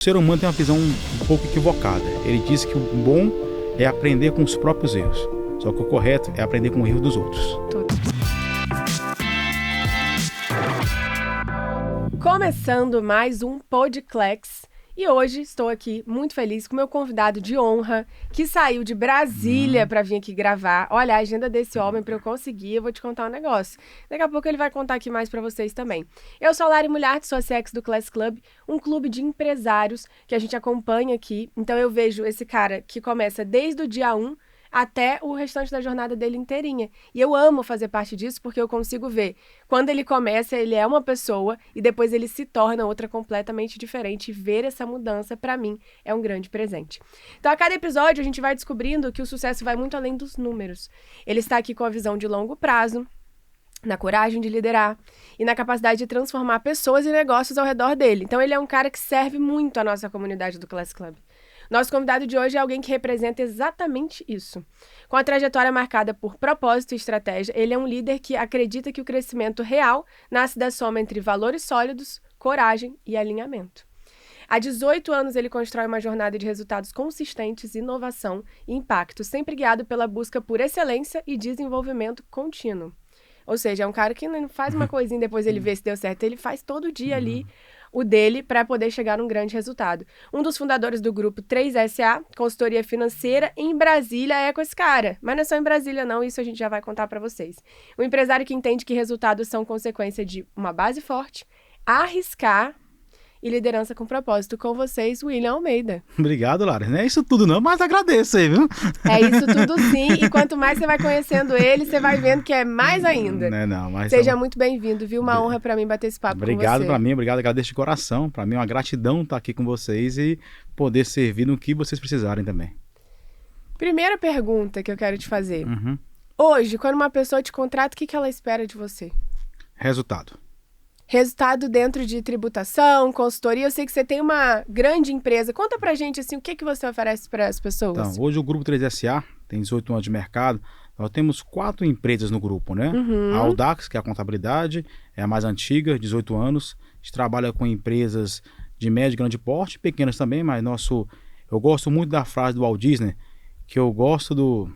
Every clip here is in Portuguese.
O ser humano tem uma visão um pouco equivocada. Ele diz que o bom é aprender com os próprios erros. Só que o correto é aprender com o erro dos outros. Começando mais um Podclex. E hoje estou aqui muito feliz com o meu convidado de honra, que saiu de Brasília para vir aqui gravar. Olha, a agenda desse homem para eu conseguir, eu vou te contar um negócio. Daqui a pouco ele vai contar aqui mais para vocês também. Eu sou a Lari Mulhart, sou a CX do Class Club, um clube de empresários que a gente acompanha aqui. Então eu vejo esse cara que começa desde o dia 1 até o restante da jornada dele inteirinha. E eu amo fazer parte disso porque eu consigo ver. Quando ele começa, ele é uma pessoa e depois ele se torna outra completamente diferente. E ver essa mudança, pra mim, é um grande presente. Então, a cada episódio, a gente vai descobrindo que o sucesso vai muito além dos números. Ele está aqui com a visão de longo prazo, na coragem de liderar e na capacidade de transformar pessoas e negócios ao redor dele. Então, ele é um cara que serve muito à nossa comunidade do Class Club. Nosso convidado de hoje é alguém que representa exatamente isso. Com a trajetória marcada por propósito e estratégia, ele é um líder que acredita que o crescimento real nasce da soma entre valores sólidos, coragem e alinhamento. Há 18 anos ele constrói uma jornada de resultados consistentes, inovação e impacto, sempre guiado pela busca por excelência e desenvolvimento contínuo. Ou seja, é um cara que não faz uma coisinha e depois ele vê se deu certo, ele faz todo dia ali o dele para poder chegar num grande resultado. Um dos fundadores do grupo 3SA, consultoria financeira em Brasília, é com esse cara. Mas não é só em Brasília não, isso a gente já vai contar para vocês. Um empresário que entende que resultados são consequência de uma base forte, arriscar e liderança com propósito. Com vocês, William Almeida. Obrigado, Lara. Não é isso tudo não, mas agradeço aí, viu? É isso tudo sim, e quanto mais você vai conhecendo ele, você vai vendo que é mais ainda. Não, mas Seja muito bem-vindo, viu? Uma honra para mim bater esse papo com você. Obrigado para mim, agradeço de coração. Para mim é uma gratidão estar aqui com vocês e poder servir no que vocês precisarem também. Primeira pergunta que eu quero te fazer. Hoje, quando uma pessoa te contrata, o que ela espera de você? Resultado. Resultado dentro de tributação, consultoria. Eu sei que você tem uma grande empresa. Conta pra gente, assim, o que você oferece para as pessoas? Então, hoje o Grupo 3SA tem 18 anos de mercado. Nós temos 4 empresas no grupo, né? A Audax, que é a contabilidade, é a mais antiga, 18 anos. A gente trabalha com empresas de médio e grande porte, pequenas também, mas eu gosto muito da frase do Walt Disney, que eu gosto do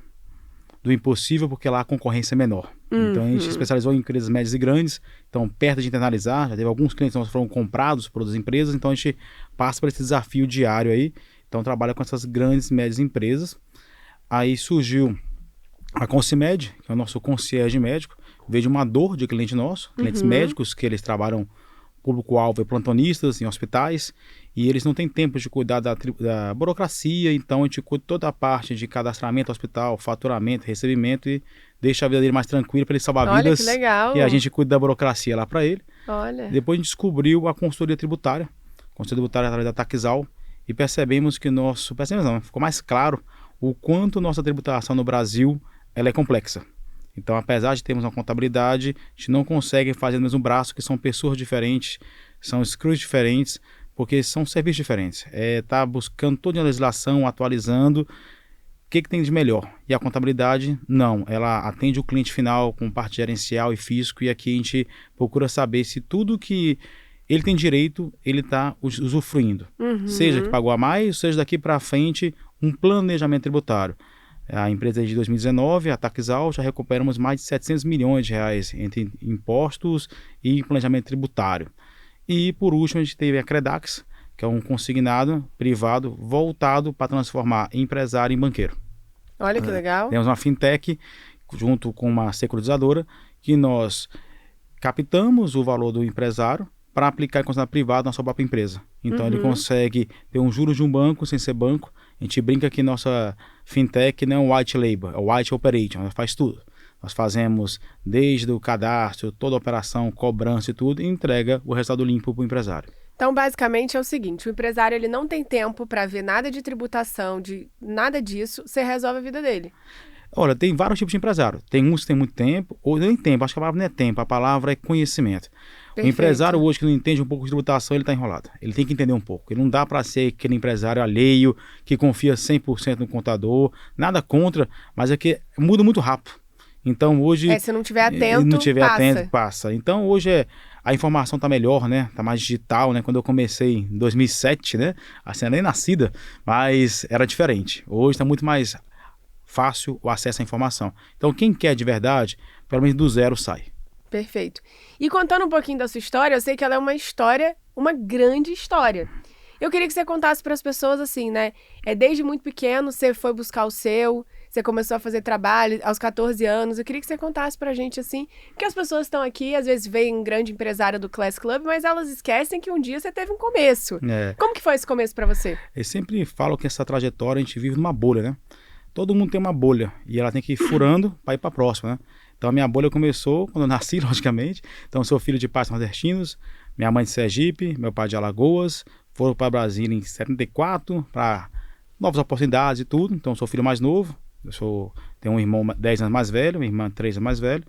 impossível porque lá a concorrência é menor. Então a gente especializou em empresas médias e grandes, então perto de internalizar, já teve alguns clientes que foram comprados por outras empresas, então a gente passa por esse desafio diário aí, então trabalha com essas grandes e médias empresas. Aí surgiu a Concimed, que é o nosso concierge médico, veio de uma dor de cliente nosso, clientes médicos que eles trabalham público-alvo e plantonistas em hospitais, e eles não têm tempo de cuidar da burocracia, então a gente cuida toda a parte de cadastramento hospital, faturamento, recebimento e deixa a vida dele mais tranquila para ele salvar vidas. Olha, que legal. E a gente cuida da burocracia lá para ele. Olha. Depois a gente descobriu a consultoria tributária através da Taxal, e percebemos que ficou mais claro o quanto nossa tributação no Brasil ela é complexa. Então, apesar de termos uma contabilidade, a gente não consegue fazer no mesmo braço, que são pessoas diferentes, são screws diferentes, porque são serviços diferentes. Tá buscando toda a legislação, atualizando, o que tem de melhor. E a contabilidade, não. Ela atende o cliente final com parte gerencial e fisco, e aqui a gente procura saber se tudo que ele tem direito, ele está usufruindo. Seja que pagou a mais, seja daqui para frente, um planejamento tributário. A empresa é de 2019, a Taxal, já recuperamos mais de 700 milhões de reais entre impostos e planejamento tributário. E por último a gente teve a Credax, que é um consignado privado voltado para transformar empresário em banqueiro. Olha que legal. Temos uma fintech junto com uma securitizadora que nós captamos o valor do empresário para aplicar em consignado privado na sua própria empresa. Então ele consegue ter um juros de um banco sem ser banco. A gente brinca que nossa fintech não é um white label, é o white operation, ela faz tudo. Nós fazemos desde o cadastro, toda a operação, cobrança e tudo, e entrega o resultado limpo para o empresário. Então, basicamente, é o seguinte, o empresário ele não tem tempo para ver nada de tributação, de nada disso, você resolve a vida dele. Olha, tem vários tipos de empresário. Tem uns que têm muito tempo, ou nem tempo, acho que a palavra não é tempo, a palavra é conhecimento. Perfeito. O empresário hoje que não entende um pouco de tributação, ele está enrolado. Ele tem que entender um pouco. Ele não dá para ser aquele empresário alheio, que confia 100% no contador, nada contra, mas é que muda muito rápido. Então hoje... se não tiver atento, passa. Então hoje a informação tá melhor, né? Tá mais digital, né? Quando eu comecei em 2007, né? Assim, eu nem nascida, mas era diferente. Hoje tá muito mais fácil o acesso à informação. Então, quem quer de verdade, pelo menos do zero sai. Perfeito. E contando um pouquinho da sua história, eu sei que ela é uma história, uma grande história. Eu queria que você contasse para as pessoas assim, né? Desde muito pequeno você foi buscar o seu, você começou a fazer trabalho aos 14 anos. Eu queria que você contasse pra gente assim, porque as pessoas estão aqui, às vezes veem um grande empresário do Class Club, mas elas esquecem que um dia você teve um começo. Como que foi esse começo para você? Eu sempre falo que essa trajetória a gente vive numa bolha, né? Todo mundo tem uma bolha e ela tem que ir furando para ir para a próxima, né? Então a minha bolha começou quando eu nasci, logicamente. Então eu sou filho de pais nordestinos, minha mãe de Sergipe, meu pai de Alagoas, foram para Brasília em 74 para novas oportunidades e tudo. Então eu sou filho mais novo, tenho um irmão 10 anos mais velho, minha irmã 3 anos mais velho.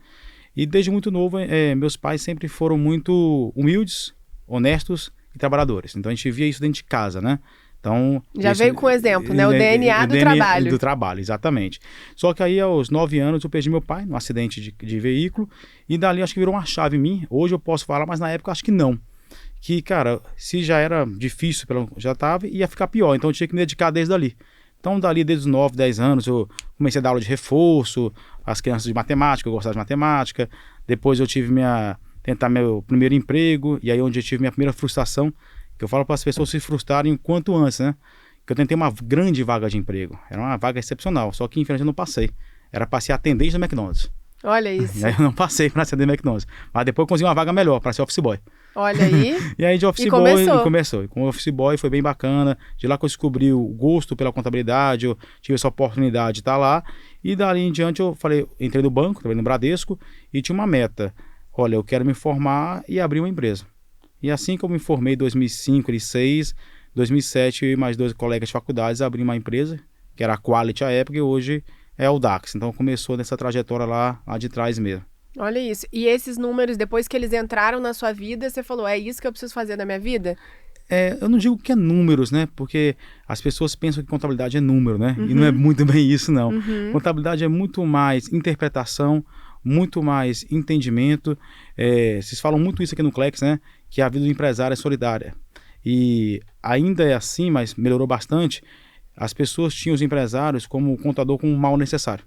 E desde muito novo, meus pais sempre foram muito humildes, honestos e trabalhadores. Então a gente via isso dentro de casa, né? Então, já veio com o exemplo, né? O DNA do trabalho. Do trabalho, exatamente. Só que aí, aos 9 anos, eu perdi meu pai num acidente de veículo. E dali, acho que virou uma chave em mim. Hoje eu posso falar, mas na época, acho que não. Que, cara, se já era difícil, já estava, ia ficar pior. Então, eu tinha que me dedicar desde ali. Então, dali, desde os 9, 10 anos, eu comecei a dar aula de reforço, as crianças de matemática, eu gostava de matemática. Depois, eu tive tentar meu primeiro emprego. E aí, onde eu tive minha primeira frustração, que eu falo para as pessoas se frustrarem o quanto antes, né? Que eu tentei uma grande vaga de emprego. Era uma vaga excepcional, só que infelizmente eu não passei. Era para ser atendente da McDonald's. Olha isso. E aí eu não passei para ser atendente da McDonald's. Mas depois eu consegui uma vaga melhor, para ser office boy. Olha aí. E aí de office boy começou. E com office boy foi bem bacana. De lá que eu descobri o gosto pela contabilidade, eu tive essa oportunidade de estar lá. E dali em diante eu entrei no banco, trabalhei no Bradesco, e tinha uma meta. Olha, eu quero me formar e abrir uma empresa. E assim que eu me formei em 2005, 2006, 2007, eu e mais 2 colegas de faculdades abri uma empresa, que era a Quality à época, e hoje é o Dax. Então começou nessa trajetória lá de trás mesmo. Olha isso. E esses números, depois que eles entraram na sua vida, você falou, é isso que eu preciso fazer na minha vida? Eu não digo que é números, né? Porque as pessoas pensam que contabilidade é número, né? Uhum. E não é muito bem isso, não. Uhum. Contabilidade é muito mais interpretação, muito mais entendimento. Vocês falam muito isso aqui no Clex, né? Que a vida do empresário é solidária. E ainda é assim, mas melhorou bastante. As pessoas tinham os empresários como contador com um mal necessário.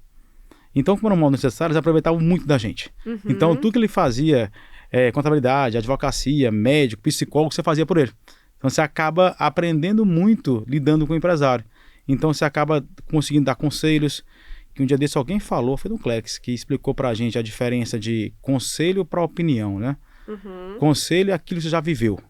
Então, como era um mal necessário, eles aproveitavam muito da gente. Uhum. Então, tudo que ele fazia, contabilidade, advocacia, médico, psicólogo, você fazia por ele. Então, você acaba aprendendo muito lidando com o empresário. Então, você acaba conseguindo dar conselhos. Que um dia desse alguém falou, foi do Clex, que explicou pra gente a diferença de conselho para opinião, né? Uhum. Conselho é aquilo que você já viveu.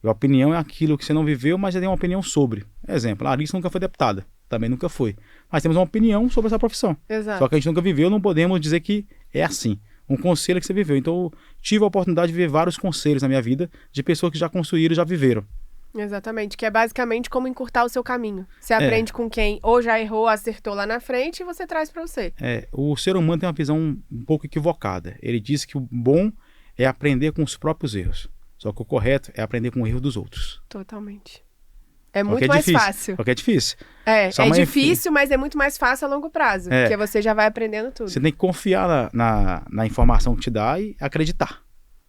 E a opinião é aquilo que você não viveu, mas já tem uma opinião sobre. Exemplo, a Larissa nunca foi deputada. Também nunca foi. Mas temos uma opinião sobre essa profissão. Exato. Só que a gente nunca viveu, não podemos dizer que é assim. Um conselho é que você viveu. Então, eu tive a oportunidade de ver vários conselhos na minha vida de pessoas que já construíram e já viveram. Exatamente, que é basicamente como encurtar o seu caminho. Você aprende com quem ou já errou, acertou lá na frente e você traz para você. O ser humano tem uma visão um pouco equivocada. Ele diz que o bom é aprender com os próprios erros. Só que o correto é aprender com o erro dos outros. Totalmente. É muito mais fácil. Porque é difícil. É difícil, mas é muito mais fácil a longo prazo. Porque você já vai aprendendo tudo. Você tem que confiar na informação que te dá e acreditar.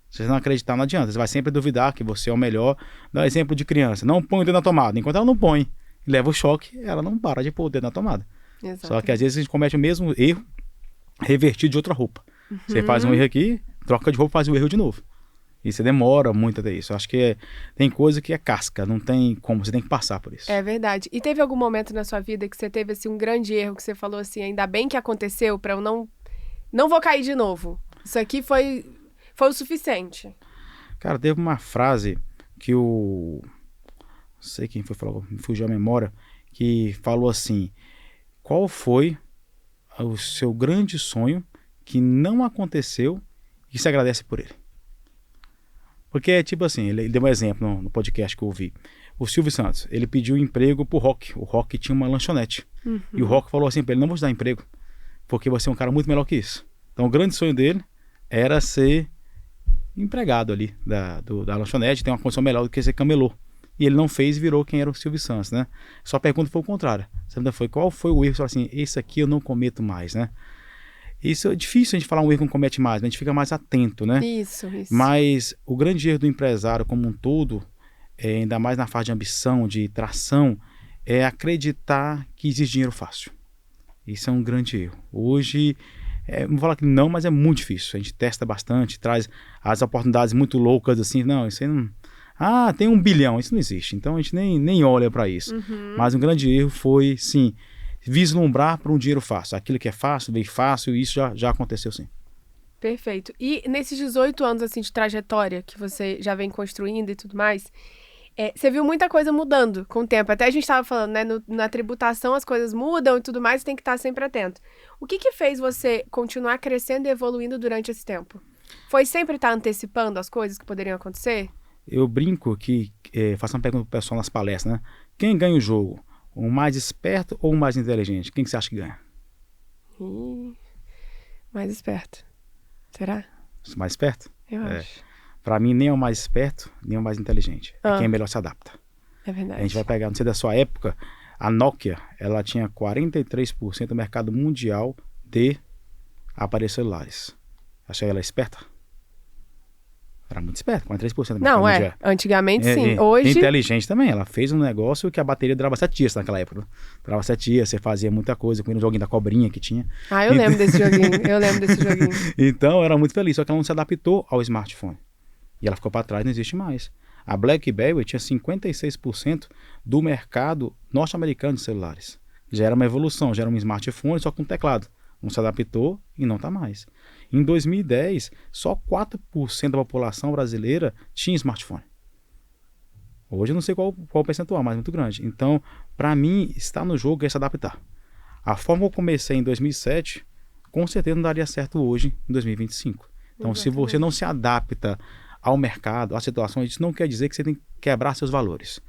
Se você não acreditar, não adianta. Você vai sempre duvidar que você é o melhor. Dá exemplo de criança. Não põe o dedo na tomada. Enquanto ela não põe, leva o choque, ela não para de pôr o dedo na tomada. Exatamente. Só que às vezes a gente comete o mesmo erro revertido de outra roupa. Uhum. Você faz um erro aqui, troca de roupa, faz o erro de novo. E você demora muito até isso. Acho que tem coisa que é casca, não tem como, você tem que passar por isso. É verdade. E teve algum momento na sua vida que você teve assim, um grande erro, que você falou assim, ainda bem que aconteceu, pra eu não vou cair de novo. Isso aqui foi o suficiente. Cara, teve uma frase que não sei quem foi falou, me fugiu a memória, que falou assim: qual foi o seu grande sonho que não aconteceu e se agradece por ele? Porque é tipo assim, ele deu um exemplo no podcast que eu ouvi. O Silvio Santos, ele pediu emprego pro Rock. O Rock tinha uma lanchonete. Uhum. E o Rock falou assim pra ele: não vou te dar emprego, porque você é um cara muito melhor que isso. Então o grande sonho dele era ser empregado ali da lanchonete, ter uma condição melhor do que ser camelô. E ele não fez e virou quem era o Silvio Santos, né? Sua pergunta foi o contrário. Você foi: qual foi o erro? Você falou assim: esse aqui eu não cometo mais, né? Isso é difícil a gente falar um erro que não comete mais, mas a gente fica mais atento, né? Isso. Mas o grande erro do empresário como um todo, ainda mais na fase de ambição, de tração, é acreditar que existe dinheiro fácil. Isso é um grande erro. Hoje, não vou falar que não, mas é muito difícil. A gente testa bastante, traz as oportunidades muito loucas, assim, não, isso aí não... Ah, tem 1 bilhão, isso não existe. Então a gente nem olha para isso. Mas um grande erro foi, sim, vislumbrar para um dinheiro fácil. Aquilo que é fácil, veio fácil, e isso já aconteceu, sim. Perfeito. E nesses 18 anos assim, de trajetória que você já vem construindo e tudo mais, você viu muita coisa mudando com o tempo. Até a gente estava falando, né? Na tributação as coisas mudam e tudo mais, você tem que estar sempre atento. O que fez você continuar crescendo e evoluindo durante esse tempo? Foi sempre estar antecipando as coisas que poderiam acontecer? Eu brinco que, faço uma pergunta pro pessoal nas palestras, né? Quem ganha o jogo? O mais esperto ou o mais inteligente? Quem que você acha que ganha? Mais esperto. Será? O mais esperto? Eu acho. Para mim, nem é o mais esperto, nem é o mais inteligente. É quem melhor se adapta. É verdade. A gente vai pegar, não sei da sua época, a Nokia, ela tinha 43% do mercado mundial de aparelhos celulares. Achei ela esperta? Era muito esperta, 43% do mercado mundial. Antigamente sim. Hoje... Inteligente também, ela fez um negócio que a bateria durava 7 dias naquela época. Né? Durava 7 dias, você fazia muita coisa, com o joguinho da cobrinha que tinha. Eu lembro desse joguinho, Então, era muito feliz, só que ela não se adaptou ao smartphone. E ela ficou para trás, não existe mais. A BlackBerry tinha 56% do mercado norte-americano de celulares. Já era uma evolução, já era um smartphone, só com teclado. Não se adaptou e não está mais. Em 2010, só 4% da população brasileira tinha smartphone. Hoje eu não sei qual o percentual, mas muito grande. Então, para mim, estar no jogo é se adaptar. A forma que eu comecei em 2007, com certeza não daria certo hoje, em 2025. Então, exatamente. Se você não se adapta ao mercado, às situações, isso não quer dizer que você tem que quebrar seus valores,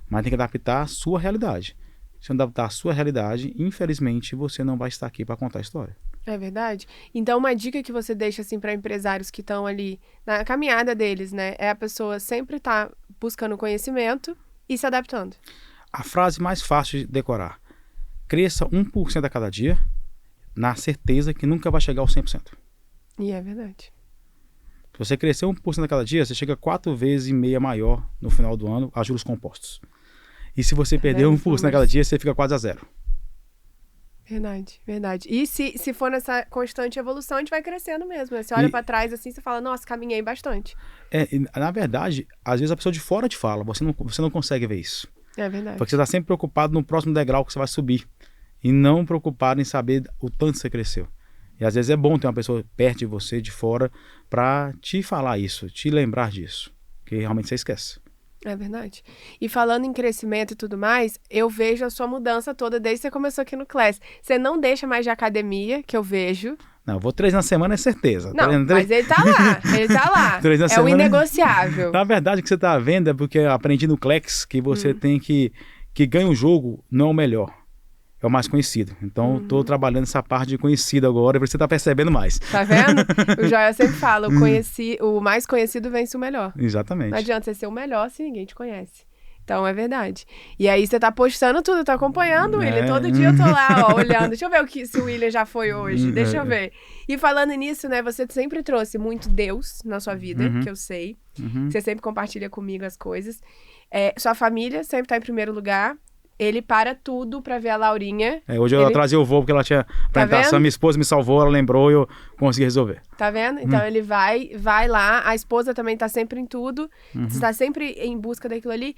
mas tem que adaptar a sua realidade. Se não adaptar a sua realidade, infelizmente, você não vai estar aqui para contar a história. É verdade? Então, uma dica que você deixa assim para empresários que estão ali na caminhada deles, né? É a pessoa sempre estar buscando conhecimento e se adaptando. A frase mais fácil de decorar. Cresça 1% a cada dia, na certeza que nunca vai chegar ao 100%. E é verdade. Se você crescer 1% a cada dia, você chega 4,5 vezes maior no final do ano a juros compostos. E se você perder 1% a cada dia, você fica quase a zero. Verdade, verdade. E se for nessa constante evolução, a gente vai crescendo mesmo. Você olha para trás assim, você fala, nossa, caminhei bastante. Na verdade, às vezes a pessoa de fora te fala, você não consegue ver isso. É verdade. Porque você está sempre preocupado no próximo degrau que você vai subir. E não preocupado em saber o tanto que você cresceu. E às vezes é bom ter uma pessoa perto de você, de fora, para te falar isso, te lembrar disso. Que realmente você esquece. É verdade. E falando em crescimento e tudo mais, eu vejo a sua mudança toda desde que você começou aqui no Class. Você não deixa mais de academia, que eu vejo. Não, eu vou 3 na semana, é certeza. Não, mas ele tá lá, 3 na é semana, o inegociável. Na verdade, o que você tá vendo é porque eu aprendi no Class que você tem que ganha o jogo não é o melhor. É o mais conhecido. Então, eu tô trabalhando essa parte de conhecido agora, e você tá percebendo mais. Tá vendo? O Joia sempre fala, o mais conhecido vence o melhor. Exatamente. Não adianta você ser o melhor se ninguém te conhece. Então, é verdade. E aí, você tá postando tudo, eu tô acompanhando o William. Todo dia eu tô lá, ó, olhando. Deixa eu ver se o William já foi hoje. Deixa eu ver. E falando nisso, né, você sempre trouxe muito Deus na sua vida, que eu sei. Você sempre compartilha comigo as coisas. Sua família sempre tá em primeiro lugar. Ele para tudo pra ver a Laurinha. Hoje eu atrasei o voo porque ela tinha apresentação, minha esposa me salvou, ela lembrou e eu consegui resolver. Tá vendo? Então ele vai lá, a esposa também tá sempre em tudo, você tá sempre em busca daquilo ali.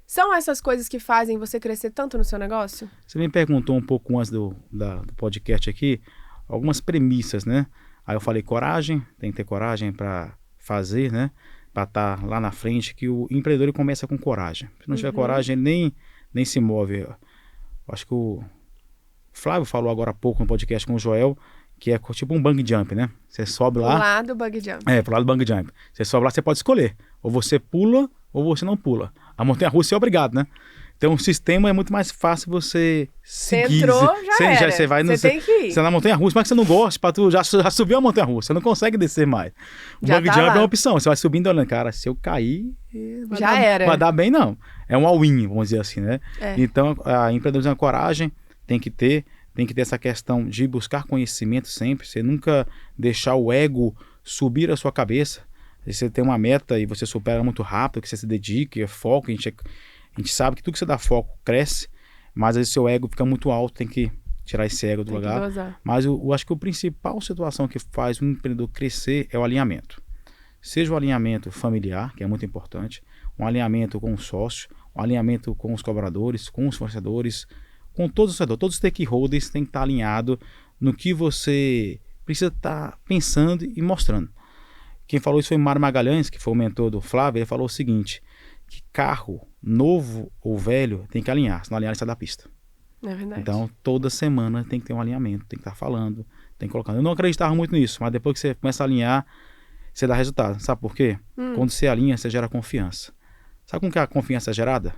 São essas coisas que fazem você crescer tanto no seu negócio? Você me perguntou um pouco antes do podcast aqui, algumas premissas, né? Aí eu falei coragem, tem que ter coragem pra fazer, né? Pra estar lá na frente, que o empreendedor ele começa com coragem. Se não tiver coragem, ele nem se move. Eu acho que o Flávio falou agora há pouco no podcast com o Joel, que é tipo um bungee jump, né? Você sobe lá... Pro lado do bungee jump. Pro lado do bungee jump. Você sobe lá, você pode escolher. Ou você pula, ou você não pula. A montanha-russa é obrigado, né? Então o sistema é muito mais fácil você seguir. Você entrou, já era. Você tem que ir. Você tá na montanha-russa, mas que você não gosta, tu já subiu a montanha-russa, você não consegue descer mais. O bungee jump é uma opção, você vai subindo olhando, cara, se eu cair... Vai dar bem, não. É um all-in, vamos dizer assim, né? Então, a empreendedorismo é coragem, tem que ter. tem que ter essa questão de buscar conhecimento sempre, você nunca deixar o ego subir a sua cabeça. Se você tem uma meta e você supera muito rápido, que você se dedique, foco, a gente sabe que tudo que você dá foco cresce, mas às vezes seu ego fica muito alto, tem que tirar esse ego do lugar. Mas eu acho que a principal situação que faz um empreendedor crescer é o alinhamento. Seja o alinhamento familiar, que é muito importante, um alinhamento com o sócio, um alinhamento com os colaboradores, com os fornecedores, com todos os setores, todos os stakeholders têm que estar alinhados no que você precisa estar pensando e mostrando. Quem falou isso foi o Mário Magalhães, que foi o mentor do Flávio. Ele falou o seguinte, que carro novo ou velho tem que alinhar, se não alinhar ele sai da pista. É verdade. Então toda semana tem que ter um alinhamento, tem que estar falando, tem que colocar. Eu não acreditava muito nisso, mas depois que você começa a alinhar, você dá resultado. Sabe por quê? Quando você alinha, você gera confiança. Sabe como que a confiança é gerada?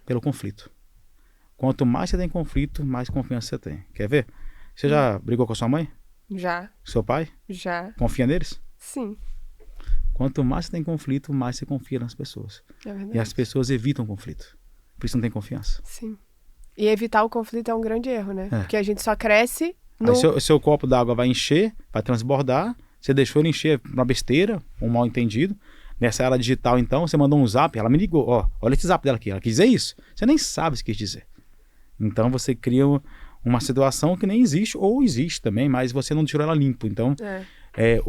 Pelo conflito. Quanto mais você tem conflito, mais confiança você tem. Quer ver? Você já brigou com a sua mãe? Já. Seu pai? Já. Confia neles? Sim. Quanto mais você tem conflito, mais você confia nas pessoas. É verdade. E as pessoas evitam conflito. Por isso não tem confiança. Sim. E evitar o conflito é um grande erro, né? Porque a gente só cresce no... Aí seu copo d'água vai encher, vai transbordar, você deixou ele encher uma besteira, um mal entendido. Nessa era digital, então, você mandou um zap, ela me ligou, ó, olha esse zap dela aqui, ela quis dizer isso. Você nem sabe o que quis dizer. Então você cria uma situação que nem existe, ou existe também, mas você não tirou ela limpo. Então,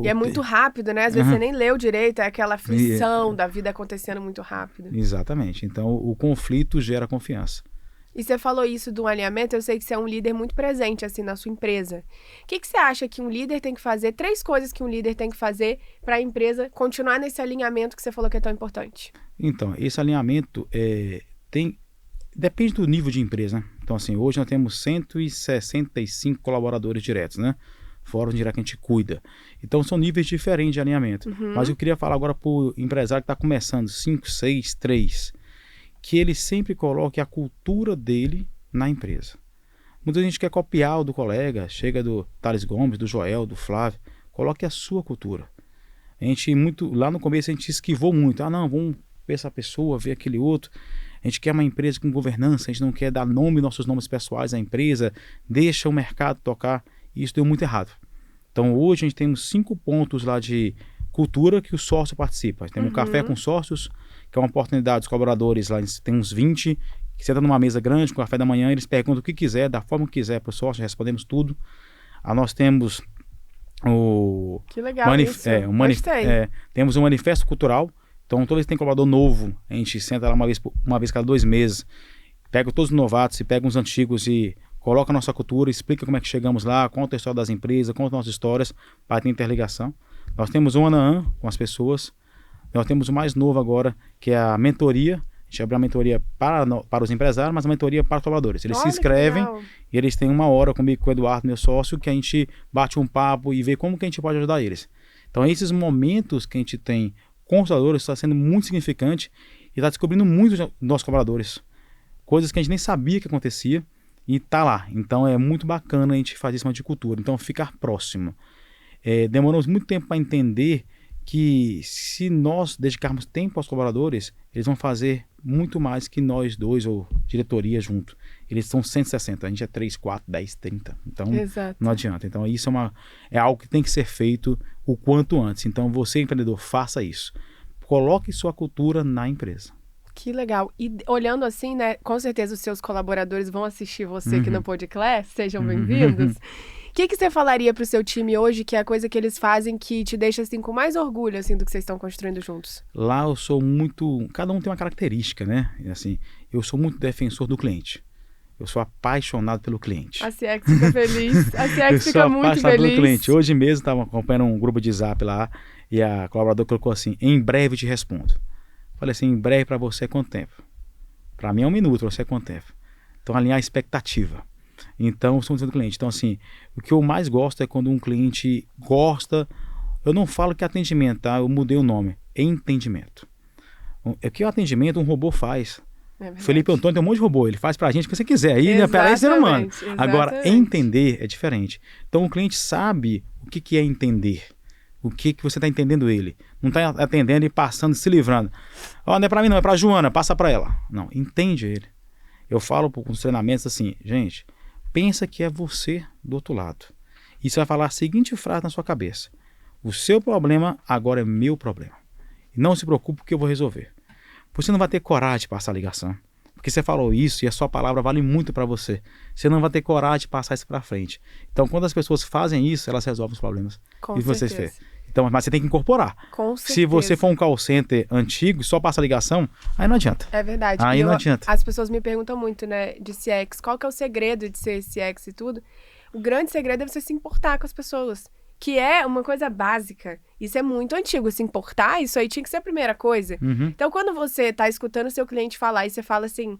e é muito rápido, né? Às vezes você nem leu direito, é aquela aflição da vida acontecendo muito rápido. Exatamente. Então, o conflito gera confiança. E você falou isso do alinhamento, eu sei que você é um líder muito presente, assim, na sua empresa. O que você acha que um líder tem que fazer? 3 coisas que um líder tem que fazer para a empresa continuar nesse alinhamento que você falou que é tão importante. Então, esse alinhamento depende do nível de empresa, né? Então, assim, hoje nós temos 165 colaboradores diretos, né? Fora o direto que a gente cuida. Então, são níveis diferentes de alinhamento. Mas eu queria falar agora para o empresário que está começando, 5, 6, 3, que ele sempre coloque a cultura dele na empresa. Muita gente quer copiar o do colega, chega do Thales Gomes, do Joel, do Flávio, coloque a sua cultura. Lá no começo a gente esquivou muito, vamos ver essa pessoa, ver aquele outro. A gente quer uma empresa com governança, a gente não quer dar nossos nomes pessoais à empresa, deixa o mercado tocar, e isso deu muito errado. Então hoje a gente tem 5 pontos lá de cultura que o sócio participa. Temos um café com sócios, que é uma oportunidade dos colaboradores lá, tem uns 20, que senta numa mesa grande com café da manhã, eles perguntam o que quiser, da forma que quiser para o sócio, respondemos tudo. Nós temos que legal temos um manifesto cultural. Então, toda vez que tem colaborador novo, a gente senta lá uma vez cada 2 meses, pega todos os novatos e pega uns antigos e coloca a nossa cultura, explica como é que chegamos lá, conta a história das empresas, conta nossas histórias, para ter interligação. Nós temos um ano a ano com as pessoas. Nós temos o mais novo agora, que é a mentoria. A gente abre a mentoria para os empresários, mas a mentoria para os colaboradores. Eles se inscrevem e eles têm 1 hora comigo, com o Eduardo, meu sócio, que a gente bate um papo e vê como que a gente pode ajudar eles. Então, esses momentos que a gente tem com os colaboradores está sendo muito significante e está descobrindo muito dos nossos colaboradores. Coisas que a gente nem sabia que acontecia e está lá. Então, é muito bacana a gente fazer isso de cultura. Então, ficar próximo. Demoramos muito tempo para entender que se nós dedicarmos tempo aos colaboradores, eles vão fazer muito mais que nós dois ou diretoria junto. Eles são 160, a gente é 3, 4, 10, 30. Então, não adianta. Então, isso é algo que tem que ser feito o quanto antes. Então, você, empreendedor, faça isso. Coloque sua cultura na empresa. Que legal. E olhando assim, né, com certeza os seus colaboradores vão assistir você aqui no Podcast, sejam bem-vindos. O que você falaria para o seu time hoje, que é a coisa que eles fazem que te deixa assim com mais orgulho assim do que vocês estão construindo juntos? Lá eu sou muito, cada um tem uma característica, né? Assim, eu sou muito defensor do cliente. Eu sou apaixonado pelo cliente. A CX fica feliz. A CX fica muito feliz. Eu sou apaixonado pelo cliente. Hoje mesmo estava acompanhando um grupo de zap lá e a colaboradora colocou assim: em breve te respondo. Falei assim: em breve para você é quanto tempo? Para mim é 1 minuto, para você é quanto tempo? Então, alinhar a expectativa. Então, somos do cliente. Então, assim, o que eu mais gosto é quando um cliente gosta. Eu não falo que é atendimento, tá? Eu mudei o nome. É entendimento. É que o atendimento um robô faz. Felipe Antônio tem um monte de robô. Ele faz pra gente o que você quiser. Aí, para aí, ser humano. Agora, entender é diferente. Então, o cliente sabe o que é entender. O que você está entendendo ele. Não está atendendo e passando, se livrando. Não é para mim não, é para a Joana, passa para ela. Não, entende ele. Eu falo com os treinamentos assim, gente, pensa que é você do outro lado. E você vai falar a seguinte frase na sua cabeça: o seu problema agora é meu problema. Não se preocupe que eu vou resolver. Você não vai ter coragem de passar a ligação. Porque você falou isso e a sua palavra vale muito para você. Você não vai ter coragem de passar isso para frente. Então, quando as pessoas fazem isso, elas resolvem os problemas. Com e vocês certeza. fez. Então, mas você tem que incorporar. Com certeza. Se você for um call center antigo e só passa a ligação, aí não adianta. É verdade. Aí não adianta. As pessoas me perguntam muito, né, de CX. Qual que é o segredo de ser CX e tudo? O grande segredo é você se importar com as pessoas. Que é uma coisa básica. Isso é muito antigo. Se importar, isso aí tinha que ser a primeira coisa. Uhum. Então, quando você tá escutando o seu cliente falar e você fala assim,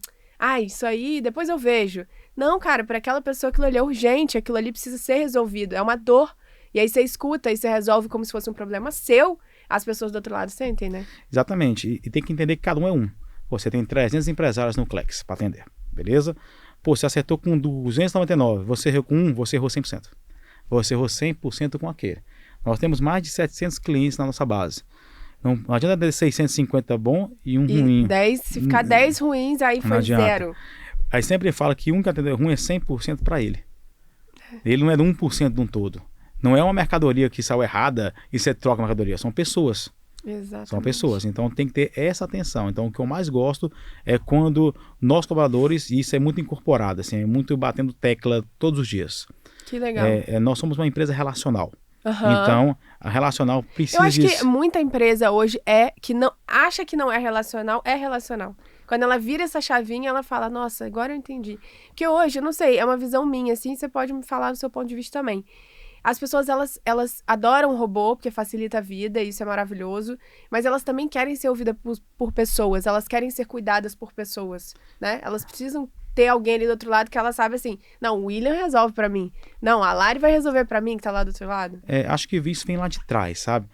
isso aí, depois eu vejo. Não, cara, para aquela pessoa aquilo ali é urgente, aquilo ali precisa ser resolvido. É uma dor. E aí você escuta e você resolve como se fosse um problema seu. As pessoas do outro lado sentem, né? Exatamente. E tem que entender que cada um é um. Você tem 300 empresários no Clex para atender. Beleza? Pô, você acertou com 299, você errou com 1, você errou 100%. Você errou 100% com aquele. Nós temos mais de 700 clientes na nossa base. Não adianta ter 650 bom e um ruim. 10, se ficar 10 ruins, aí foi zero. Aí sempre fala que um que atendeu ruim é 100% para ele. Ele não é de 1% de um todo. Não é uma mercadoria que saiu errada e você troca a mercadoria. São pessoas. Exatamente. São pessoas. Então tem que ter essa atenção. Então o que eu mais gosto é quando nós colaboradores, e isso é muito incorporado, assim, é muito batendo tecla todos os dias. Que legal. Nós somos uma empresa relacional. Uhum. Então, a relacional precisa... Eu acho que muita empresa hoje que não acha que não é relacional, é relacional. Quando ela vira essa chavinha, ela fala, nossa, agora eu entendi. Porque hoje, eu não sei, é uma visão minha, assim, você pode me falar do seu ponto de vista também. As pessoas, elas adoram o robô, porque facilita a vida, isso é maravilhoso, mas elas também querem ser ouvidas por pessoas, elas querem ser cuidadas por pessoas, né? Elas precisam ter alguém ali do outro lado que ela sabe assim, não, o William resolve pra mim. Não, a Lari vai resolver pra mim, que tá lá do outro lado. Acho que isso vem lá de trás, sabe?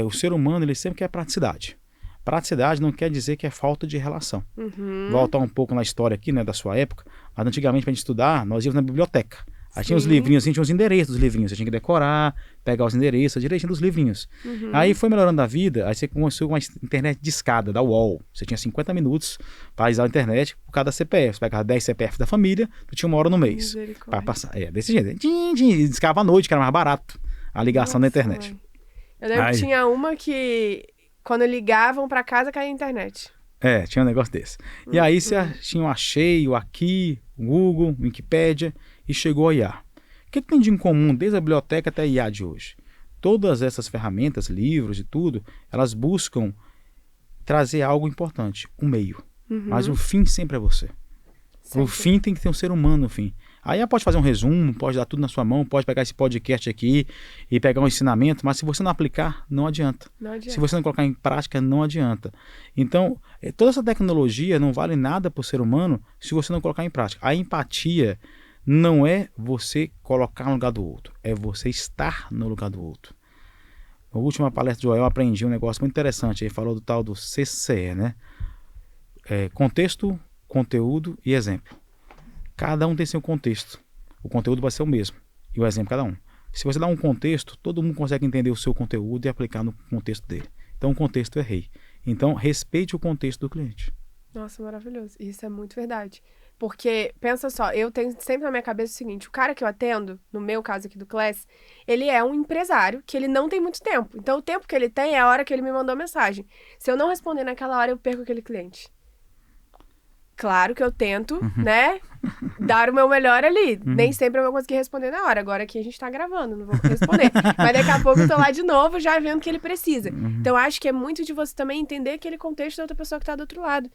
O ser humano, ele sempre quer praticidade. Praticidade não quer dizer que é falta de relação. Uhum. Voltar um pouco na história aqui, né, da sua época. Mas antigamente, pra gente estudar, nós íamos na biblioteca. Aí tinha os livrinhos, assim, tinha os endereços dos livrinhos. Você tinha que decorar, pegar os endereços direitinho dos livrinhos. Uhum. Aí foi melhorando a vida, aí você começou com uma internet discada, da UOL. Você tinha 50 minutos para usar a internet por cada CPF. Você pegava 10 CPF da família, tu tinha 1 hora no mês. Para passar. Desse jeito. Discava à noite, que era mais barato a ligação da internet. Mãe. Eu lembro que tinha uma que, quando ligavam para casa, caía a internet. Tinha um negócio desse. E aí você tinha o Achei, o Aqui, o Google, o Wikipédia, e chegou a IA. O que tem de em comum desde a biblioteca até a IA de hoje? Todas essas ferramentas, livros e tudo, elas buscam trazer algo importante, o meio. Mas o fim sempre é você. Sempre. O fim tem que ter um ser humano no fim. Aí ela pode fazer um resumo, pode dar tudo na sua mão, pode pegar esse podcast aqui e pegar um ensinamento, mas se você não aplicar, não adianta. Não adianta. Se você não colocar em prática, não adianta. Então, toda essa tecnologia não vale nada para o ser humano se você não colocar em prática. A empatia não é você colocar no lugar do outro, é você estar no lugar do outro. Na última palestra de Joel eu aprendi um negócio muito interessante, ele falou do tal do CCE, né? Contexto, conteúdo e exemplo. Cada um tem seu contexto. O conteúdo vai ser o mesmo. E o exemplo cada um. Se você dá um contexto, todo mundo consegue entender o seu conteúdo e aplicar no contexto dele. Então o contexto é rei. Então respeite o contexto do cliente. Nossa, maravilhoso. Isso é muito verdade. Porque, pensa só, eu tenho sempre na minha cabeça o seguinte, o cara que eu atendo, no meu caso aqui do Class, ele é um empresário que ele não tem muito tempo. Então o tempo que ele tem é a hora que ele me mandou a mensagem. Se eu não responder naquela hora, eu perco aquele cliente. Claro que eu tento, né, dar o meu melhor ali. Nem sempre eu vou conseguir responder na hora. Agora aqui a gente tá gravando, não vou responder. Mas daqui a pouco eu tô lá de novo, já vendo o que ele precisa. Então, acho que é muito de você também entender aquele contexto da outra pessoa que tá do outro lado.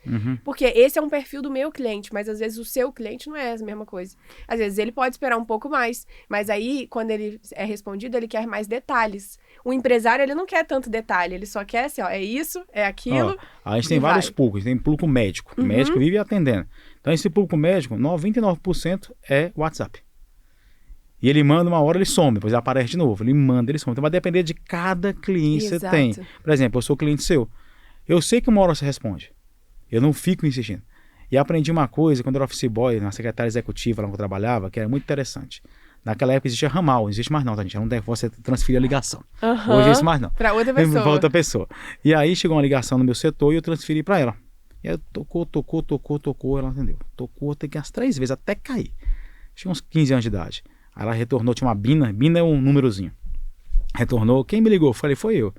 Porque esse é um perfil do meu cliente, mas às vezes o seu cliente não é a mesma coisa. Às vezes ele pode esperar um pouco mais, mas aí, quando ele é respondido, ele quer mais detalhes. O empresário, ele não quer tanto detalhe, ele só quer assim, ó, é isso, é aquilo. A gente tem vários públicos, tem público médico. O médico vive atendendo. Então, esse público médico, 99% é WhatsApp. E ele manda uma hora, ele some, depois ele aparece de novo. Ele manda, ele some. Então, vai depender de cada cliente que você tem. Por exemplo, eu sou cliente seu. Eu sei que uma hora você responde. Eu não fico insistindo. E aprendi uma coisa, quando eu era office boy, na secretária executiva lá onde eu trabalhava, que era muito interessante. Naquela época existia ramal, não existe mais não, tá, gente? Não deve você transferir a ligação. Hoje existe mais não. Para outra pessoa. Para outra pessoa. E aí chegou uma ligação no meu setor e eu transferi para ela. E aí tocou, ela atendeu. Tocou, tem que ir umas 3 vezes até cair. tinha uns 15 anos de idade. Aí ela retornou, tinha uma Bina. Bina é um númerozinho. Retornou, quem me ligou? Falei, foi eu.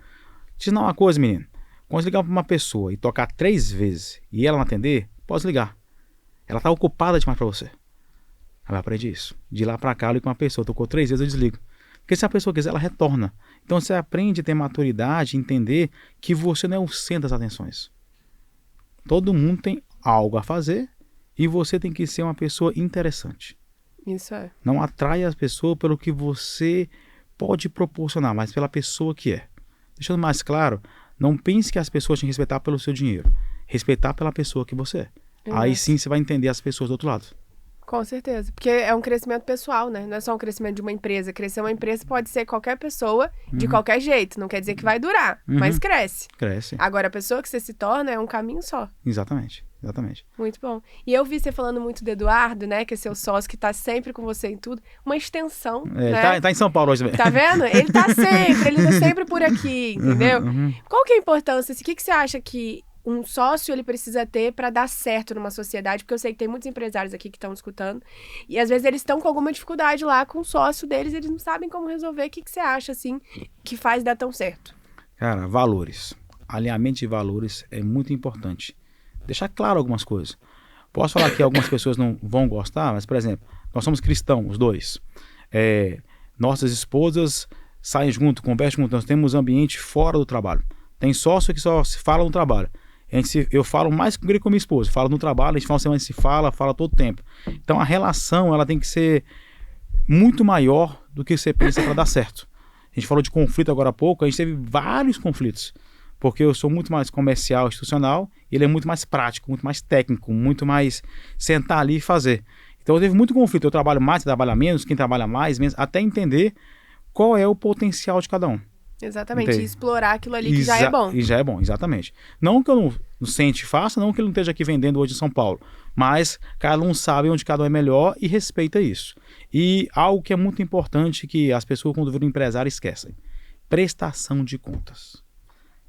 Te ensinar uma coisa, menino. Quando você ligar para uma pessoa e tocar 3 vezes e ela não atender, pode ligar. Ela tá ocupada demais para você. Aí eu aprendi isso. De lá para cá, eu ligo com uma pessoa, tocou 3 vezes, eu desligo. Porque se a pessoa quiser, ela retorna. Então você aprende a ter maturidade, entender que você não é o centro das atenções. Todo mundo tem algo a fazer e você tem que ser uma pessoa interessante. Isso é. Não atrai as pessoas pelo que você pode proporcionar, mas pela pessoa que é. Deixando mais claro, não pense que as pessoas têm que respeitar pelo seu dinheiro. Respeitar pela pessoa que você é. Aí sim você vai entender as pessoas do outro lado. Com certeza. Porque é um crescimento pessoal, né? Não é só um crescimento de uma empresa. Crescer uma empresa pode ser qualquer pessoa, de qualquer jeito. Não quer dizer que vai durar, mas cresce. Cresce. Agora, a pessoa que você se torna é um caminho só. Exatamente. Muito bom. E eu vi você falando muito do Eduardo, né? Que é seu sócio, que tá sempre com você em tudo. Uma extensão, né? Tá em São Paulo hoje também. Tá vendo? Ele tá sempre por aqui, entendeu? Qual que é a importância? O que você acha que um sócio ele precisa ter para dar certo numa sociedade? Porque eu sei que tem muitos empresários aqui que estão escutando e às vezes eles estão com alguma dificuldade lá com o sócio deles, eles não sabem como resolver. O que você acha, assim, que faz dar tão certo? Cara, valores. Alinhamento de valores é muito importante. Deixar claro algumas coisas. Posso falar que algumas pessoas não vão gostar, mas, por exemplo, nós somos cristãos, os dois. Nossas esposas saem junto, conversam junto, nós temos ambiente fora do trabalho. Tem sócio que só se fala no trabalho. Eu falo mais com ele com minha esposa, falo no trabalho, a gente fala semana se fala todo tempo. Então a relação ela tem que ser muito maior do que você pensa para dar certo. A gente falou de conflito agora há pouco, a gente teve vários conflitos, porque eu sou muito mais comercial, institucional, e ele é muito mais prático, muito mais técnico, muito mais sentar ali e fazer. Então eu teve muito conflito, eu trabalho mais, você trabalha menos, quem trabalha mais, menos, até entender qual é o potencial de cada um. Exatamente, e explorar aquilo ali que já é bom. E já é bom, exatamente. Não que eu não sente e faça, não que ele não esteja aqui vendendo hoje em São Paulo, mas cada um sabe onde cada um é melhor e respeita isso. E algo que é muito importante que as pessoas quando viram empresário esquecem, prestação de contas.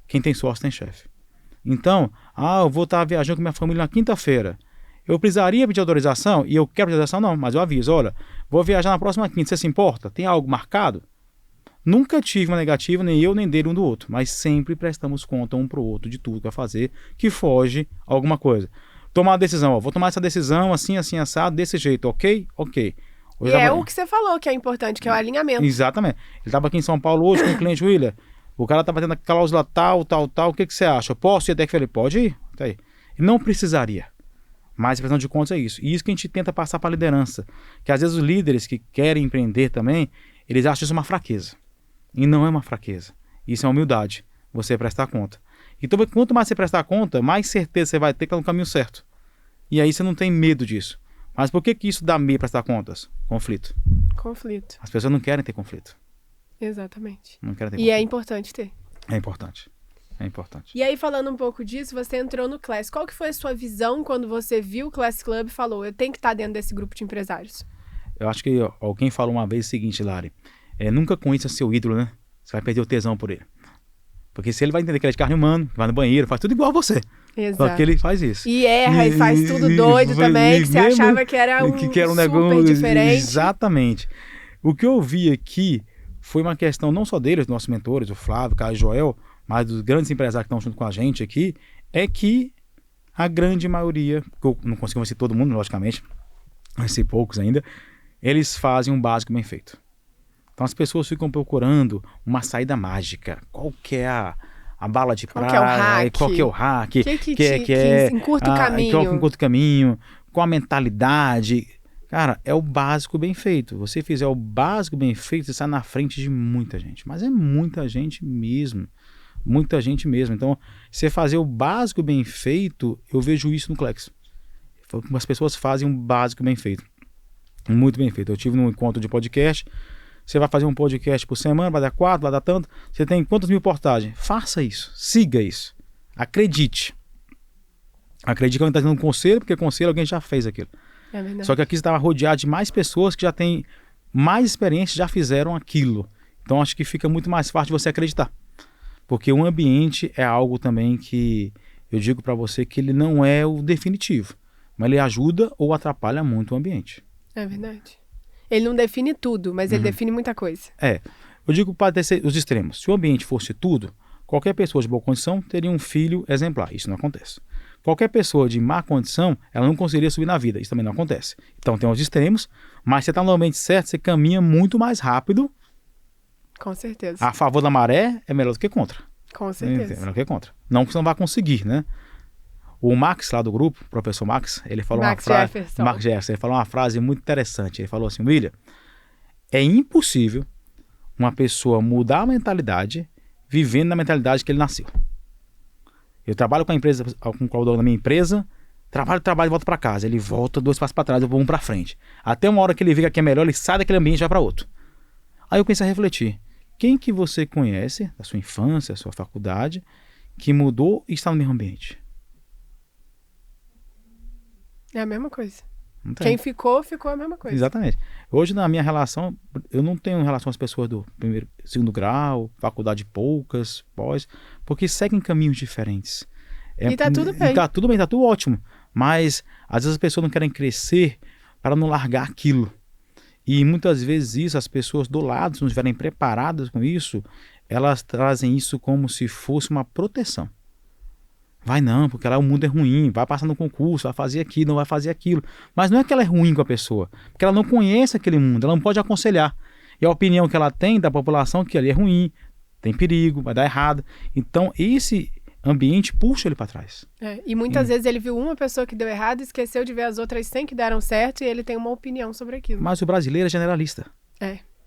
Quem tem sócio tem chefe. Então, eu vou estar viajando com minha família na quinta-feira, eu precisaria pedir autorização, e eu quero pedir autorização não, mas eu aviso, olha, vou viajar na próxima quinta, você se importa? Tem algo marcado? Nunca tive uma negativa, nem eu, nem dele, um do outro. Mas sempre prestamos conta um pro outro de tudo que vai fazer, que foge a alguma coisa. Tomar uma decisão, vou tomar essa decisão assim, assim, assado, desse jeito, ok? Ok. Hoje é o que você falou que é importante, que é o alinhamento. Exatamente. Ele estava aqui em São Paulo hoje com o cliente, William, o cara tá batendo a cláusula tal, o que você acha? Eu posso ir até que ele pode ir? Tá aí. Ele não precisaria. Mas a prestação de contas é isso. E isso que a gente tenta passar para a liderança. Que às vezes os líderes que querem empreender também, eles acham isso uma fraqueza. E não é uma fraqueza. Isso é humildade. Você prestar conta. Então, quanto mais você prestar conta, mais certeza você vai ter que estar no caminho certo. E aí você não tem medo disso. Mas por que isso dá medo prestar contas? Conflito. As pessoas não querem ter conflito. Exatamente. Não querem ter conflito. E é importante ter. É importante. É importante. E aí, falando um pouco disso, você entrou no Class. Qual que foi a sua visão quando você viu o Class Club e falou, eu tenho que estar dentro desse grupo de empresários? Eu acho que alguém falou uma vez o seguinte, Lari. Nunca conheça seu ídolo, né? Você vai perder o tesão por ele. Porque se ele vai entender que ele é de carne humana, vai no banheiro, faz tudo igual a você. Exato. Só que ele faz isso. E erra e faz tudo doido também, que você achava que era um super diferente. Exatamente. O que eu vi aqui foi uma questão não só deles, nossos mentores, o Flávio, o Caio e o Joel, mas dos grandes empresários que estão junto com a gente aqui, é que a grande maioria, porque eu não consigo conhecer todo mundo, logicamente, conheci poucos ainda, eles fazem um básico bem feito. Então as pessoas ficam procurando uma saída mágica. Qual que é a bala de prata? Qual que é o hack? Que encurta o caminho. Qual que encurta o caminho? Qual a mentalidade? Cara, é o básico bem feito. Você fizer o básico bem feito, você sai na frente de muita gente. Mas é muita gente mesmo. Muita gente mesmo. Então, você fazer o básico bem feito, eu vejo isso no Clex. As pessoas fazem um básico bem feito. Muito bem feito. Eu tive num encontro de podcast. Você vai fazer um podcast por semana, vai dar 4, vai dar tanto. Você tem quantas mil postagens? Faça isso. Siga isso. Acredite. Acredite que alguém está dando um conselho, porque conselho alguém já fez aquilo. É verdade. Só que aqui você estava rodeado de mais pessoas que já têm mais experiência, já fizeram aquilo. Então acho que fica muito mais fácil de você acreditar. Porque o ambiente é algo também que eu digo para você que ele não é o definitivo. Mas ele ajuda ou atrapalha muito o ambiente. É verdade. Ele não define tudo, mas ele define muita coisa. Eu digo para ter os extremos. Se o ambiente fosse tudo, qualquer pessoa de boa condição teria um filho exemplar. Isso não acontece. Qualquer pessoa de má condição, ela não conseguiria subir na vida. Isso também não acontece. Então tem os extremos, mas você está no ambiente certo, você caminha muito mais rápido. Com certeza. A favor da maré é melhor do que contra. Com certeza. É melhor do que contra. Não que você não vai conseguir, né? O Max, lá do grupo, o professor Max, ele falou Max Jefferson, ele falou uma frase muito interessante. Ele falou assim, William, é impossível uma pessoa mudar a mentalidade vivendo na mentalidade que ele nasceu. Eu trabalho com a empresa, com o colaborador da minha empresa, trabalho e volto para casa. Ele volta 2 passos para trás, eu vou 1 para frente. Até uma hora que ele vê que aqui é melhor, ele sai daquele ambiente e vai para outro. Aí eu comecei a refletir. Quem que você conhece, da sua infância, da sua faculdade, que mudou e está no mesmo ambiente? É a mesma coisa. Quem ficou a mesma coisa. Exatamente. Hoje, na minha relação, eu não tenho relação com as pessoas do primeiro, segundo grau, faculdade poucas, pós, porque seguem caminhos diferentes. E tá tudo bem. Tá tudo bem, tá tudo ótimo. Mas, às vezes, as pessoas não querem crescer para não largar aquilo. E, muitas vezes, isso, as pessoas do lado, se não estiverem preparadas com isso, elas trazem isso como se fosse uma proteção. Vai não, porque lá o mundo é ruim, vai passar no concurso, vai fazer aquilo, não vai fazer aquilo. Mas não é que ela é ruim com a pessoa, porque ela não conhece aquele mundo, ela não pode aconselhar. E a opinião que ela tem da população é que ali é ruim, tem perigo, vai dar errado. Então esse ambiente puxa ele para trás. E muitas vezes ele viu uma pessoa que deu errado e esqueceu de ver as outras 100 que deram certo e ele tem uma opinião sobre aquilo. Mas o brasileiro é generalista.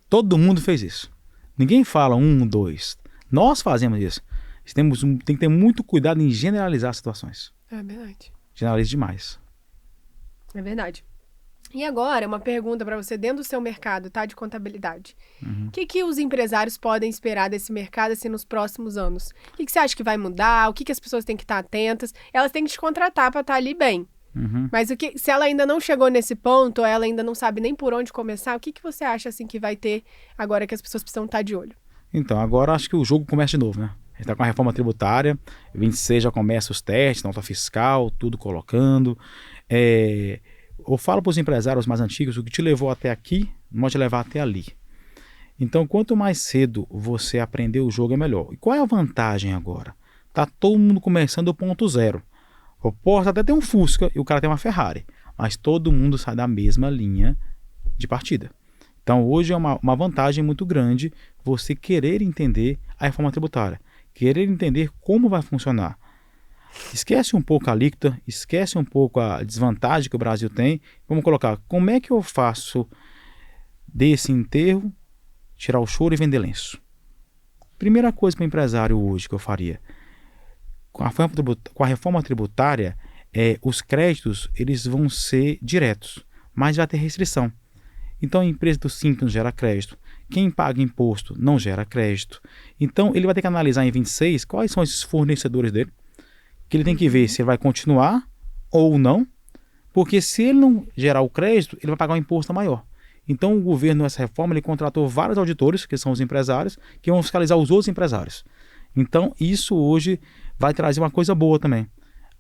Todo mundo fez isso. Ninguém fala 1, 2. Nós fazemos isso. Tem que ter muito cuidado em generalizar situações. É verdade. Generaliza demais. É verdade. E agora, uma pergunta para você dentro do seu mercado, tá? De contabilidade. O que os empresários podem esperar desse mercado assim, nos próximos anos? O que você acha que vai mudar? O que as pessoas têm que estar atentas? Elas têm que te contratar para estar ali bem. Mas se ela ainda não chegou nesse ponto, ou ela ainda não sabe nem por onde começar, o que você acha assim, que vai ter agora que as pessoas precisam estar de olho? Então, agora acho que o jogo começa de novo, né? A gente está com a reforma tributária, 26 já começa os testes, nota fiscal, tudo colocando. Eu falo para os empresários mais antigos, o que te levou até aqui, não pode te levar até ali. Então, quanto mais cedo você aprender o jogo, é melhor. E qual é a vantagem agora? Tá todo mundo começando do ponto zero. Eu posso até ter um Fusca e o cara tem uma Ferrari, mas todo mundo sai da mesma linha de partida. Então, hoje é uma vantagem muito grande você querer entender a reforma tributária. Querer entender como vai funcionar. Esquece um pouco a alíquota, esquece um pouco a desvantagem que o Brasil tem. Vamos colocar, como é que eu faço desse enterro, tirar o choro e vender lenço? Primeira coisa para o empresário hoje que eu faria. Com a reforma tributária, os créditos eles vão ser diretos, mas vai ter restrição. Então a empresa do Simples não gera crédito. Quem paga imposto não gera crédito. Então ele vai ter que analisar em 26 quais são esses fornecedores dele. Que ele tem que ver se ele vai continuar ou não. Porque se ele não gerar o crédito, ele vai pagar um imposto maior. Então o governo, nessa reforma, ele contratou vários auditores, que são os empresários, que vão fiscalizar os outros empresários. Então isso hoje vai trazer uma coisa boa também.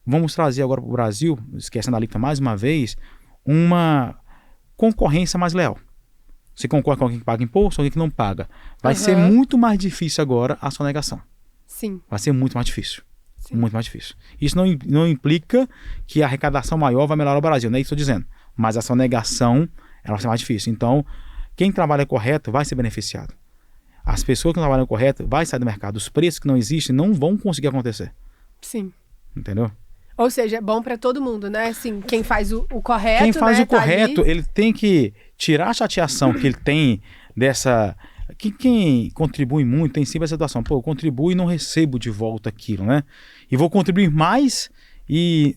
Vamos trazer agora para o Brasil, esquecendo a alíquota mais uma vez, uma concorrência mais leal. Você concorre com alguém que paga imposto ou alguém que não paga. Vai ser muito mais difícil agora a sonegação. Sim. Vai ser muito mais difícil. Sim. Muito mais difícil. Isso não implica que a arrecadação maior vai melhorar o Brasil, não é isso que eu estou dizendo. Mas a sonegação ela vai ser mais difícil. Então, quem trabalha correto vai ser beneficiado. As pessoas que não trabalham correto vai sair do mercado. Os preços que não existem não vão conseguir acontecer. Sim. Entendeu? Ou seja, é bom para todo mundo, né? Assim, quem faz o correto, quem faz né, o correto, ali. ele tem que tirar a chateação que ele tem dessa... Quem contribui muito tem sempre essa situação. Pô, eu contribuo e não recebo de volta aquilo, né? E vou contribuir mais e...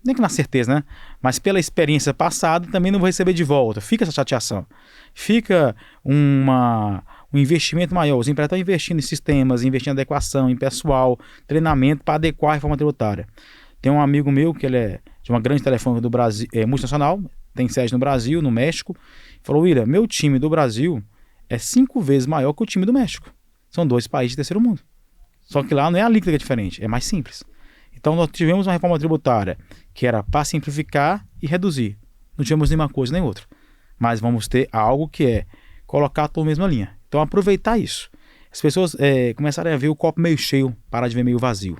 Nem que na certeza, né? Mas pela experiência passada também não vou receber de volta. Fica essa chateação. Fica um investimento maior. Os empresários estão investindo em sistemas, investindo em adequação, em pessoal, treinamento para adequar a reforma tributária. Tem um amigo meu que ele é de uma grande telefônica do Brasil, multinacional, tem sede no Brasil, no México. Falou, William, meu time do Brasil é 5 vezes maior que o time do México. São 2 países de terceiro mundo. Só que lá não é a alíquota que é diferente, é mais simples. Então nós tivemos uma reforma tributária que era para simplificar e reduzir. Não tivemos nenhuma coisa nem outra. mas vamos ter algo que é colocar tudo na mesma linha. Então, aproveitar isso. As pessoas começarem a ver o copo meio cheio, parar de ver meio vazio.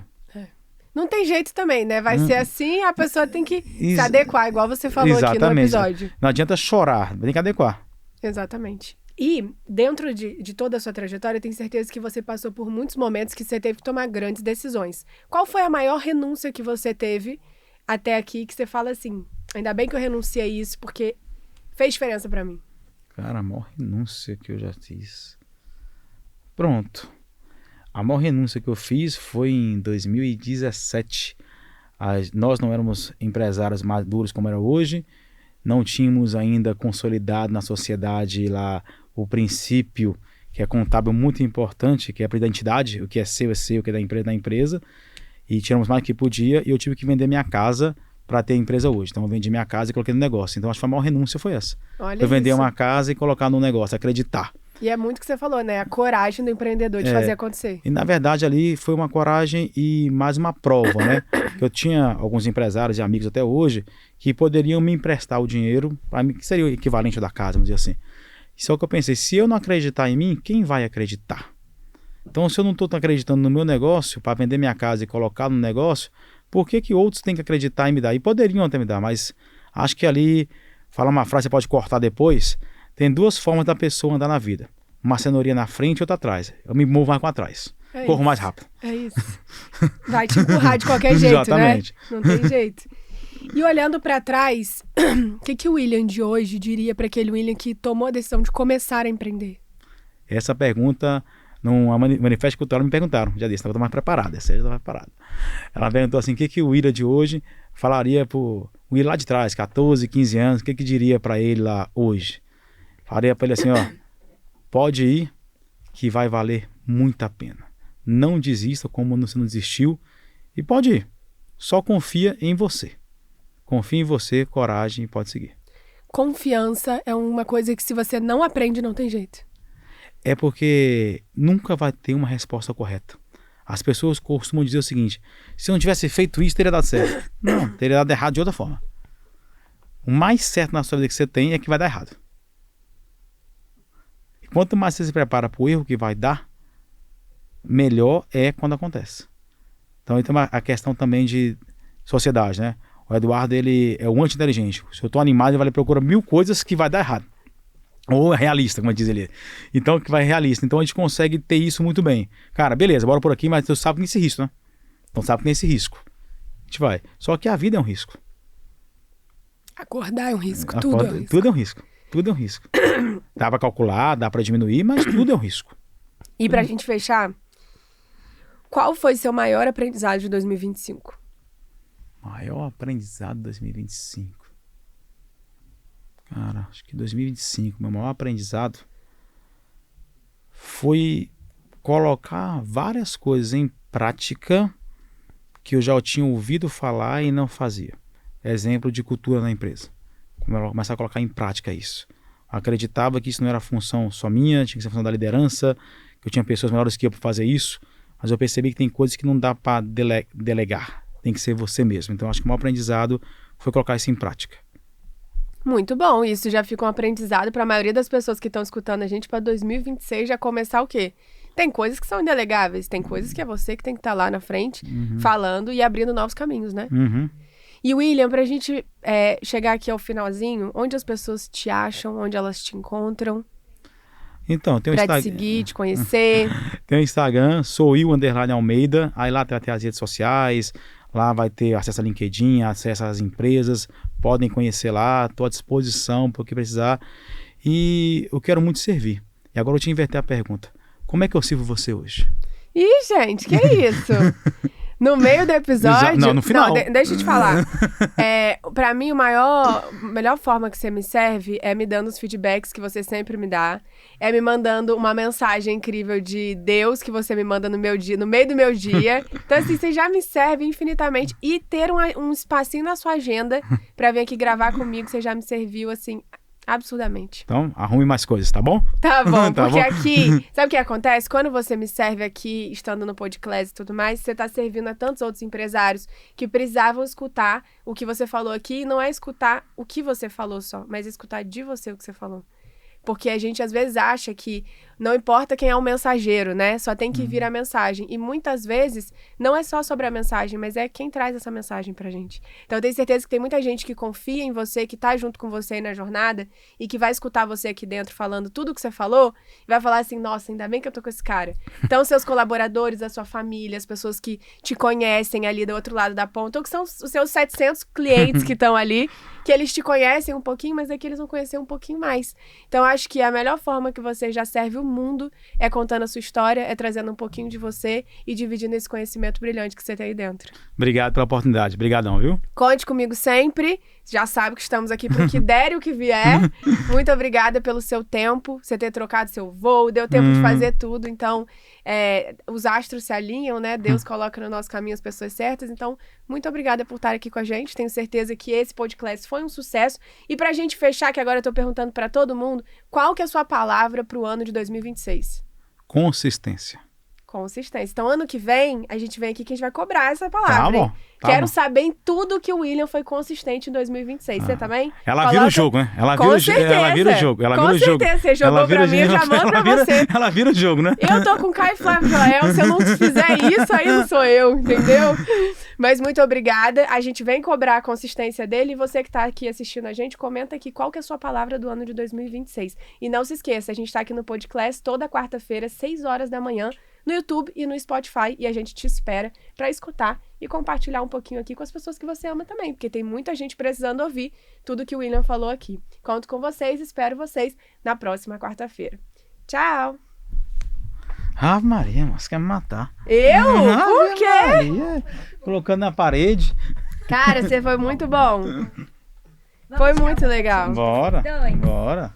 Não tem jeito também, né? Vai ser assim, a pessoa tem que se adequar, igual você falou aqui no episódio. Não adianta chorar, tem que adequar. Exatamente. E dentro de toda a sua trajetória, eu tenho certeza que você passou por muitos momentos que você teve que tomar grandes decisões. Qual foi a maior renúncia que você teve até aqui, que você fala assim, ainda bem que eu renunciei a isso, porque fez diferença pra mim? Cara, a maior renúncia que eu já fiz. Pronto. A maior renúncia que eu fiz foi em 2017. Nós não éramos empresários maduros como era hoje, não tínhamos ainda consolidado na sociedade lá o princípio, que é contábil muito importante, que é a identidade, o que é seu, o que é da empresa, e tiramos mais do que podia, e eu tive que vender minha casa para ter a empresa hoje. Então eu vendi minha casa e coloquei no negócio. Então acho que a maior renúncia foi essa. Olha eu vender isso. uma casa e colocar no negócio, acreditar. E é muito o que você falou, né? A coragem do empreendedor de fazer acontecer. E na verdade ali foi uma coragem e mais uma prova, né? Que eu tinha alguns empresários e amigos até hoje que poderiam me emprestar o dinheiro, para mim, que seria o equivalente da casa, vamos dizer assim. Só que eu pensei, se eu não acreditar em mim, quem vai acreditar? Então se eu não estou acreditando no meu negócio, para vender minha casa e colocar no negócio, por que outros têm que acreditar em me dar? E poderiam até me dar, mas acho que ali, falar uma frase, você pode cortar depois. Tem duas formas da pessoa andar na vida. Uma cenourinha na frente e outra atrás. Eu me movo mais com atrás. Corro mais rápido. É isso. Vai te empurrar de qualquer jeito, Exatamente. Né? Não tem jeito. E olhando pra trás, o que o William de hoje diria para aquele William que tomou a decisão de começar a empreender? Essa pergunta, num manifesto cultural, me perguntaram. Já disse, não estou mais preparado. Essa já estava preparada. Ela perguntou assim, o que o William de hoje falaria pro William lá de trás, 14, 15 anos, o que diria para ele lá hoje? Falaria para ele assim, ó, pode ir que vai valer muito a pena. Não desista como você não desistiu e pode ir. Só confia em você. Confia em você, coragem e pode seguir. Confiança é uma coisa que se você não aprende, não tem jeito. É porque nunca vai ter uma resposta correta. As pessoas costumam dizer o seguinte, se eu não tivesse feito isso, teria dado certo. Não, teria dado errado de outra forma. O mais certo na sua vida que você tem é que vai dar errado. Quanto mais você se prepara para o erro que vai dar, melhor é quando acontece. Então, tem a questão também de sociedade, né? O Eduardo, ele é o anti-inteligente. Se eu estou animado, ele vai procurar 1000 coisas que vai dar errado. Ou é realista, como diz ele. Então, que vai realista. Então, a gente consegue ter isso muito bem. Cara, beleza, bora por aqui, mas tu sabe que tem esse risco, né? Então, sabe que tem esse risco. A gente vai. Só que a vida é um risco. Acordar é um risco, tudo é um risco. Tudo é um risco. Tudo é um risco. Dá pra calcular, dá pra diminuir, mas tudo é um risco. E pra gente fechar, qual foi seu maior aprendizado de 2025? Maior aprendizado de 2025. Cara, acho que 2025, meu maior aprendizado foi colocar várias coisas em prática que eu já tinha ouvido falar e não fazia. Exemplo de cultura na empresa. Começar a colocar em prática isso. Acreditava que isso não era função só minha, tinha que ser função da liderança, que eu tinha pessoas melhores que eu para fazer isso, mas eu percebi que tem coisas que não dá para delegar, tem que ser você mesmo. Então acho que o maior aprendizado foi colocar isso em prática. Muito bom, isso já fica um aprendizado para a maioria das pessoas que estão escutando a gente para 2026 já começar o quê? Tem coisas que são indelegáveis, tem coisas que é você que tem que estar lá na frente, falando e abrindo novos caminhos, né? E William, pra gente chegar aqui ao finalzinho, onde as pessoas te acham, onde elas te encontram? Então, tem o Pra Instagram. te seguir, te conhecer. Tem o Instagram, @Will_Almeida. Aí lá tem as redes sociais, lá vai ter acesso a LinkedIn, acesso às empresas, podem conhecer lá, estou à disposição para o que precisar. E eu quero muito servir. E agora eu te inverter a pergunta. Como é que eu sirvo você hoje? Ih, gente, que isso? No meio do episódio... Não, no final. Não, deixa eu te falar. Pra mim, a melhor forma que você me serve é me dando os feedbacks que você sempre me dá. É me mandando uma mensagem incrível de Deus que você me manda no meu dia, no meio do meu dia. Então, assim, você já me serve infinitamente. E ter um espacinho na sua agenda pra vir aqui gravar comigo, você já me serviu, assim, Absurdamente. Então, arrume mais coisas, tá bom? Tá bom, Tá porque bom? aqui, sabe o que acontece? Quando você me serve aqui, estando no podcast e tudo mais, você tá servindo a tantos outros empresários que precisavam escutar o que você falou aqui, e não é escutar o que você falou só, mas escutar de você o que você falou. Porque a gente às vezes acha que não importa quem é o mensageiro, né? Só tem que vir a mensagem. E muitas vezes não é só sobre a mensagem, mas é quem traz essa mensagem pra gente. Então eu tenho certeza que tem muita gente que confia em você, que tá junto com você aí na jornada e que vai escutar você aqui dentro falando tudo o que você falou e vai falar assim, nossa, ainda bem que eu tô com esse cara. Então seus colaboradores, a sua família, as pessoas que te conhecem ali do outro lado da ponta, ou que são os seus 700 clientes que estão ali, que eles te conhecem um pouquinho, mas é que eles vão conhecer um pouquinho mais. Então, acho que a melhor forma que você já serve o mundo é contando a sua história, é trazendo um pouquinho de você e dividindo esse conhecimento brilhante que você tem aí dentro. Obrigado pela oportunidade. Obrigadão, viu? Conte comigo sempre. Já sabe que estamos aqui para o que der e o que vier. Muito obrigada pelo seu tempo, você ter trocado seu voo, deu tempo de fazer tudo. Então, os astros se alinham, né? Deus coloca no nosso caminho as pessoas certas. Então, muito obrigada por estar aqui com a gente. Tenho certeza que esse podcast foi um sucesso. E pra gente fechar, que agora eu tô perguntando para todo mundo, qual que é a sua palavra pro ano de 2026? Consistência. Consistência. Então, ano que vem, a gente vem aqui que a gente vai cobrar essa palavra. Tá bom. Hein? Quero saber em tudo que o William foi consistente em 2026. Você também? Ela vira o jogo, né? Ela vira o jogo. Ela vira o jogo. Com certeza. Você jogou pra mim, eu já mando pra você. Ela vira o jogo, né? Eu tô com Caio Flávio Joel. Se eu não fizer isso, aí não sou eu, entendeu? Mas muito obrigada. A gente vem cobrar a consistência dele. E você que tá aqui assistindo a gente, comenta aqui qual que é a sua palavra do ano de 2026. E não se esqueça, a gente tá aqui no Podcast toda quarta-feira, 6 horas da manhã, no YouTube e no Spotify, e a gente te espera para escutar e compartilhar um pouquinho aqui com as pessoas que você ama também, porque tem muita gente precisando ouvir tudo que o William falou aqui. Conto com vocês, espero vocês na próxima quarta-feira. Tchau! Ave Maria, mas quer me matar. Eu? Por quê? Maria, colocando na parede. Cara, você foi muito bom. Foi muito legal. Bora.